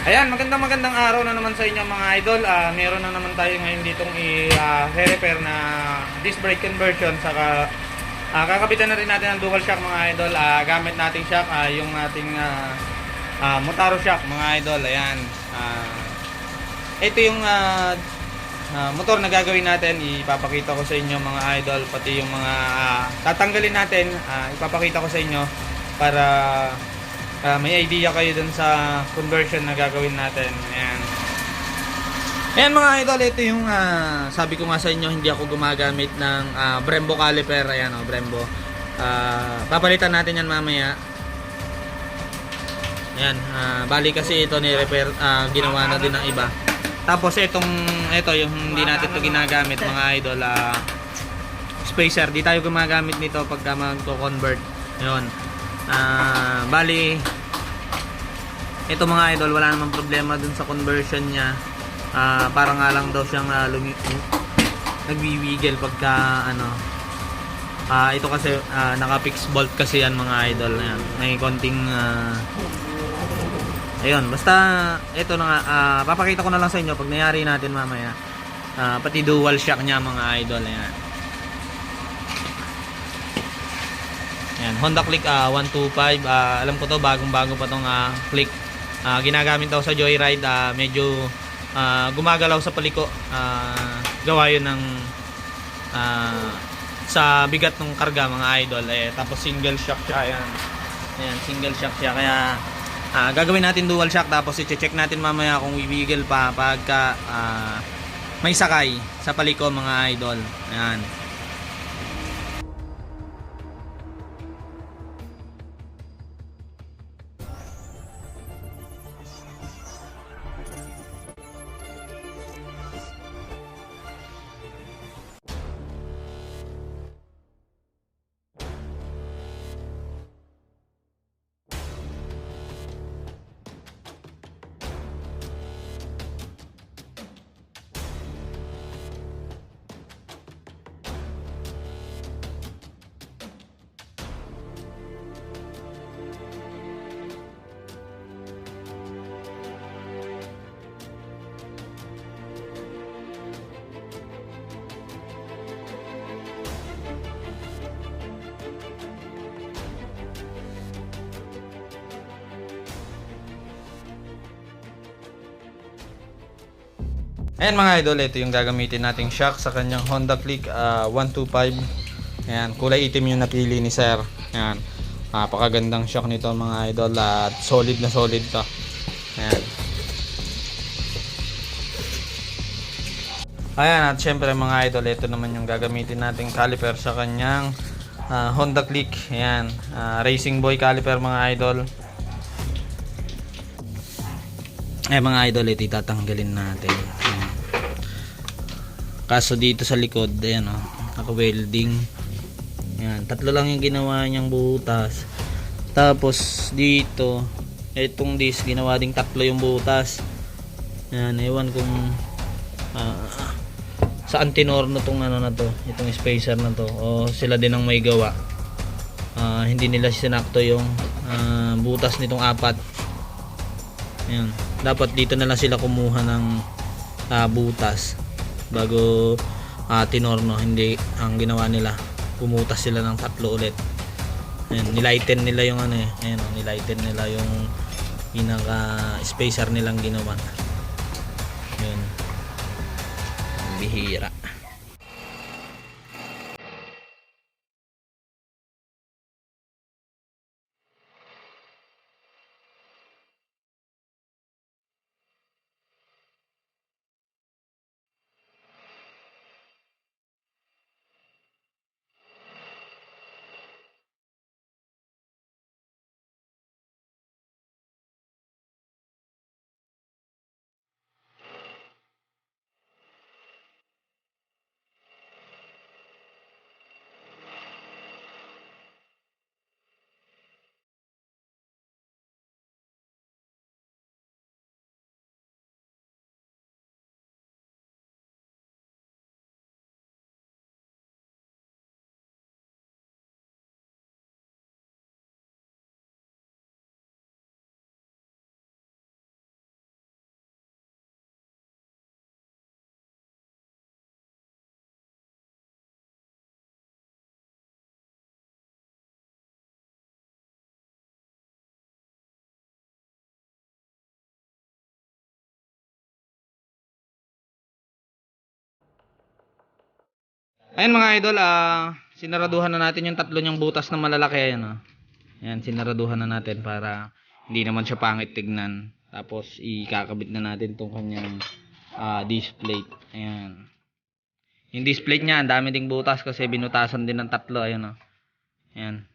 Ayan, magandang araw na naman sa inyo mga idol. Meron na naman tayo ngayon ditong i-repair na disc brake conversion. Saka kakabitan na rin natin ang dual shock mga idol. Gamit nating shock, yung ating Motaro shock mga idol. Ayan. Ito yung motor na gagawin natin. Ipapakita ko sa inyo mga idol. Pati yung mga tatanggalin natin. Ipapakita ko sa inyo para may idea kayo dun sa conversion na gagawin natin. Ayan. Ayan mga idol, ito yung sabi ko nga sa inyo, hindi ako gumagamit ng Brembo caliper. Ayan o, Brembo. Papalitan natin yan mamaya. Ayan, bali kasi ito ni-repair, ginawa na din ng iba. Tapos ito yung hindi natin ito ginagamit mga idol, spacer. Di tayo gumagamit nito pagka magko-convert. Ayun. Bali ito mga idol, wala namang problema dun sa conversion niya. Para nga lang daw siyang nagwiwiggle pagka ito kasi naka-fix bolt kasi yan mga idol. Ayan. May konting ayun, basta ito na nga, papakita ko na lang sa inyo pag nangyari natin mamaya. Pati dual shock niya mga idol. Ayan. Yan, Honda Click 125. Alam ko to, bagong-bago pa tong Click. Ginagamit daw sa joyride, medyo gumagalaw sa paliko. Gawa yun ng sa bigat ng karga mga idol. Tapos single shock siya. Ayan. Ayan, single shock siya. Kaya gagawin natin dual shock, tapos i-check natin mamaya kung wibigil pa pagka may sakay sa paliko mga idol. Ayan. Ayan mga idol, ito yung gagamitin nating shock sa kanyang Honda Click 125. Ayan, kulay itim yung napili ni sir. Ayan, napakagandang shock nito mga idol, at solid na solid to. Ayan. Ayan, at syempre mga idol, ito naman yung gagamitin nating caliper sa kanyang Honda Click. Ayan, Racing Boy caliper mga idol. Mga idol, ito itatanggalin natin. Kaso dito sa likod, ayan naka-welding. Ayan, tatlo lang yung ginawa niyang butas. Tapos dito, itong disc, ginawa ding tatlo yung butas. Ayan, ewan kung saan tinorno tong na to, itong spacer na to, o sila din ang may gawa. Hindi nila sinakto yung butas nitong apat. Ayan, dapat dito na lang sila kumuha ng butas bago tinorno. Hindi, ang ginawa nila, pumutas sila ng tatlo ulit. Ayan, nilighten nila yung ayan, nilighten nila yung pinaka spacer nilang ginawa. Ayan, bihira. Ayun mga idol, sinaraduhan na natin yung tatlo niyang butas na malalaki. Ayan, Ayan, sinaraduhan na natin para hindi naman siya pangit tignan. Tapos ikakabit na natin tong kanyang display. Ayan. Yung display niya, ang dami ding butas kasi binutasan din ng tatlo. Ayan, Ayan.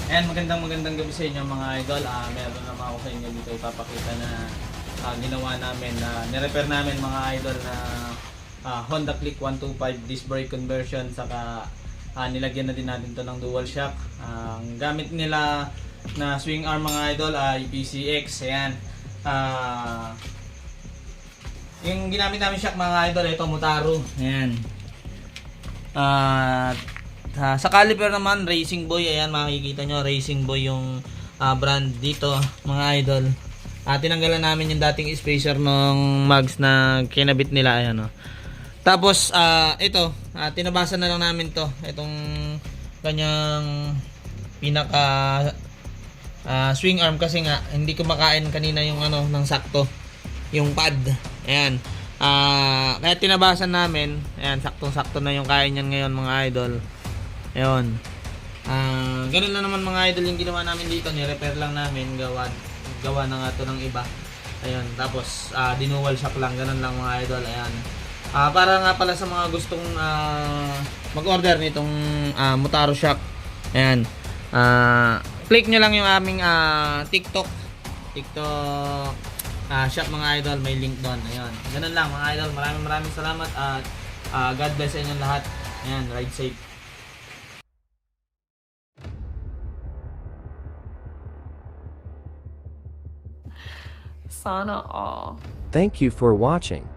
Ayan, magandang gabi sa inyo mga idol. Meron naman ako sa inyo dito ipapakita na ginawa namin, nirepair namin mga idol na Honda Click 125 disc brake conversion, saka nilagyan na din natin to ng dual shock. Ang gamit nila na swing arm mga idol ay PCX. Ayan. Yung ginamit namin shock mga idol, ito Motaro. Ayan. Sa caliper naman, Racing Boy. Ayan, makikita nyo, Racing Boy yung brand dito mga idol. Tinanggalan namin yung dating spacer ng mags na kinabit nila. Ayan, Tapos ito, tinabasan na lang namin to, itong kanyang pinaka swing arm, kasi nga hindi ko makain kanina yung ng sakto yung pad. Ayan, kaya tinabasan namin. Ayan, saktong-sakto na yung kain yan ngayon mga idol. Ayun. Ganun lang naman mga idol yung ginawa namin dito. Ni-repair lang namin. Gawa na nga to ng iba. Ayun. Tapos, dinuwal shock lang. Ganun lang mga idol. Ayan. Para nga pala sa mga gustong mag-order nitong Motaro shock. Ayan. Click nyo lang yung aming TikTok shop mga idol. May link doon. Ayun. Ganun lang mga idol. Maraming salamat. At God bless sa inyong lahat. Ayan. Ride safe. Sana all. Thank you for watching.